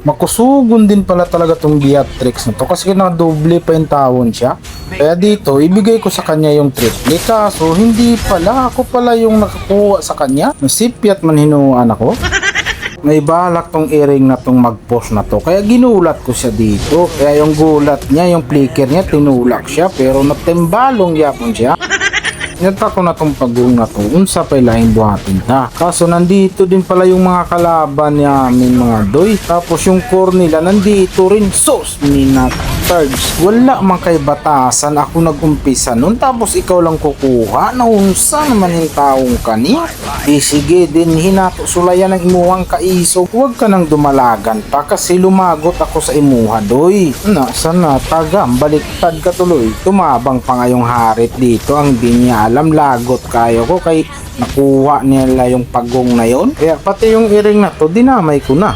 Makusugon din pala talaga tong Beatrix na to kasi nadoble pa yung tawon siya. Kaya dito, ibigay ko sa kanya yung triple. Kaso hindi pala, ako pala yung nakakuha sa kanya. Nasipyat man hinuan ako. May balak tong earring na tong mag-post na to. Kaya ginulat ko siya dito. Kaya yung gulat niya, yung flicker niya, tinulak siya. Pero natembalong yapon siya. Nata ko na tong pagong na to, unsa pa lahing buhatin ta. Kaso nandito din pala yung mga kalaban namin mga doy. Tapos yung core nila nandito rin. Sus, mina tards. Wala man kay batasan, ako nag-umpisa nun. Tapos ikaw lang kukuha. Naunsa naman yung taong kani. Sige din, hinato sulayan ng imuhang kaiso. Huwag ka nang dumalagan pa kasi lumagot ako sa imuha doy. Sana tagam, baliktad ka tuloy. Tumabang pa ngayong harit dito, ang di niya alam, lagot kayo ko kay nakuha nila yung pagong na yon. Kaya pati yung earring na to, dinamay ko na.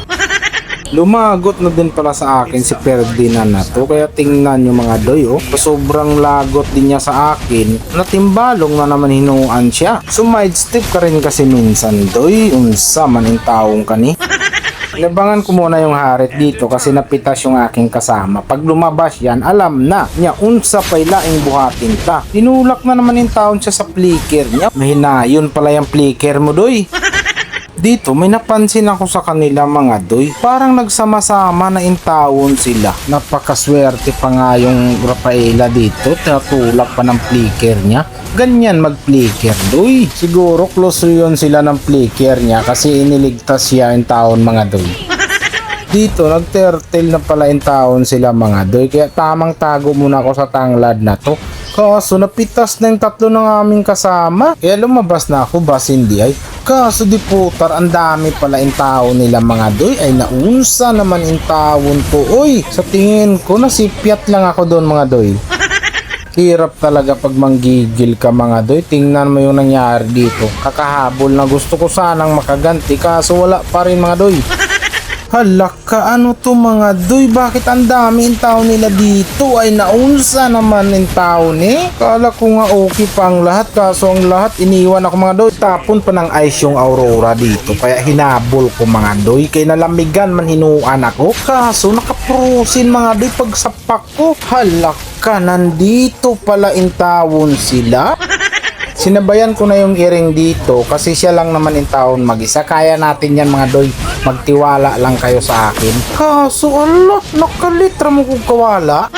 Lumagot na din pala sa akin si Ferdinand na to. Kaya tingnan nyo mga doy, oh. Sobrang lagot din niya sa akin. Natimbalong na naman hinuan siya. Sumide step ka rin kasi minsan doy. Unsa man yung taong kani. Labangan ko muna yung harit dito kasi napitas yung aking kasama. Pag lumabas yan, alam na niya unsa pay laing buhatin ta. Tinulak na naman yung taon siya sa flicker niya. Mahinayon pala yung flicker mo doy. Dito may napansin ako sa kanila mga doy. Parang nagsama-sama na intawon sila. Napakaswerte pa nga yung Rafaela dito. Tinatulak pa ng flicker niya. Ganyan mag-flicker doy. Siguro close yun sila ng flicker niya kasi iniligtas siya yung taon mga doy. Dito nag-turtle na pala yung taon sila mga doy. Kaya tamang tago muna ako sa tanglad na to. Kaso napitas na yung tatlo ng aming kasama. Kaya lumabas na ako, bas hindi ay. Kaso di putar, ang dami pala yung tao nila mga doy. Ay naunsa naman yung taon ko. Uy, sa tingin ko nasipyat lang ako doon mga doy. Hirap talaga pag manggigil ka mga doy. Tingnan mo yung nangyari dito. Kakahabol na gusto ko sanang makaganti kaso wala pa rin mga doy. Halaka, ano to mga doy? Bakit ang dami yung tao nila dito? Ay naunsa naman yung tao ni? Kala ko nga okay pa ang lahat. Kaso ang lahat iniwan ako mga doy. Tapon pa ng ice yung Aurora dito. Kaya hinabol ko mga doy. Kaya nalamigan man hinuan ako. Kaso nakaprosin mga doy pag sapak ko. Halaka, nandito pala yung tawon sila. Sinabayan ko na yung earring dito kasi siya lang naman yung taon mag-isa. Kaya natin yan mga doy. Magtiwala lang kayo sa akin. Kaso ala, nakalitra mo kong kawala.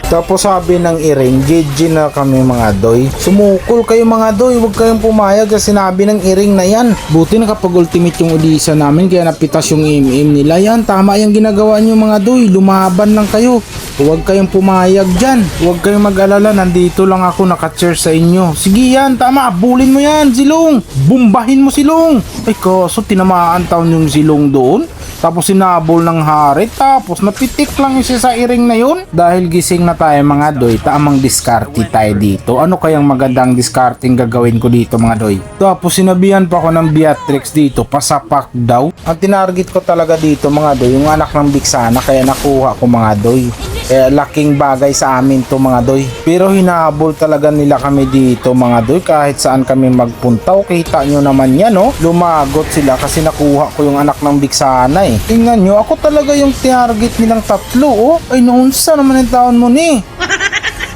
Tapos sabi ng earring, GG na kami mga doy. Sumukol kayo mga doy, huwag kayong pumayag kasi sinabi ng earring na yan. Buti nakapag ultimate yung Odisa namin kaya napitas yung MM nila. Yan, tama yung ginagawa nyo mga doy. Lumaban lang kayo. Huwag kayong pumayag dyan. Huwag kayong mag-alala. Nandito lang ako naka-cheer sa inyo. Sige yan, tama. Abulin mo yan, Zilong. Bumbahin mo Zilong. Ay kaso tinamaan taon yung Zilong doon. Tapos sinabol ng harit. Tapos napitik lang siya sa earring na yun. Dahil gising na tayo mga doy, tamang diskarte tayo dito. Ano kayang magandang discarding gagawin ko dito mga doy? Tapos sinabihan pa ako ng Beatrix dito, pasapak daw. Ang tinarget ko talaga dito mga doy, yung anak ng Biksana. Kaya nakuha ko mga doy. Kaya laking bagay sa amin to mga doy. Pero hinahabol talaga nila kami dito mga doy. Kahit saan kami magpunta. O kita nyo naman yan no. Lumagot sila kasi nakuha ko yung anak ng Biksana eh. Tingnan nyo, ako talaga yung target nilang tatlo oh. Ay naunsa naman yung taon mo ni.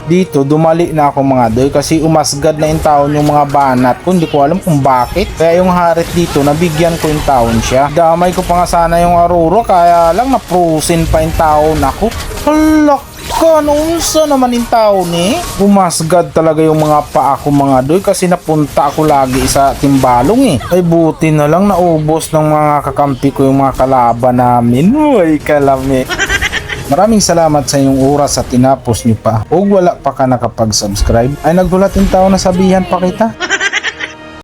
Dito dumali na ako mga doy kasi umasgad na yung taon yung mga banat ko. Hindi ko alam kung bakit. Kaya yung harit dito nabigyan ko yung taon siya. Damay ko pa nga sana yung Aurora kaya lang naprosin pa yung taon ako. Halaka, naunsa naman yung taon eh. Umasgad talaga yung mga paa ko mga doy kasi napunta ako lagi sa timbalong eh. Ay buti na lang naubos ng mga kakampi ko yung mga kalaban namin. Uy, kalami. Maraming salamat sa inyong oras at tinapos nyo pa. O wala pa ka nakapag-subscribe ay nagdulat yung tao na sabihan pa kita.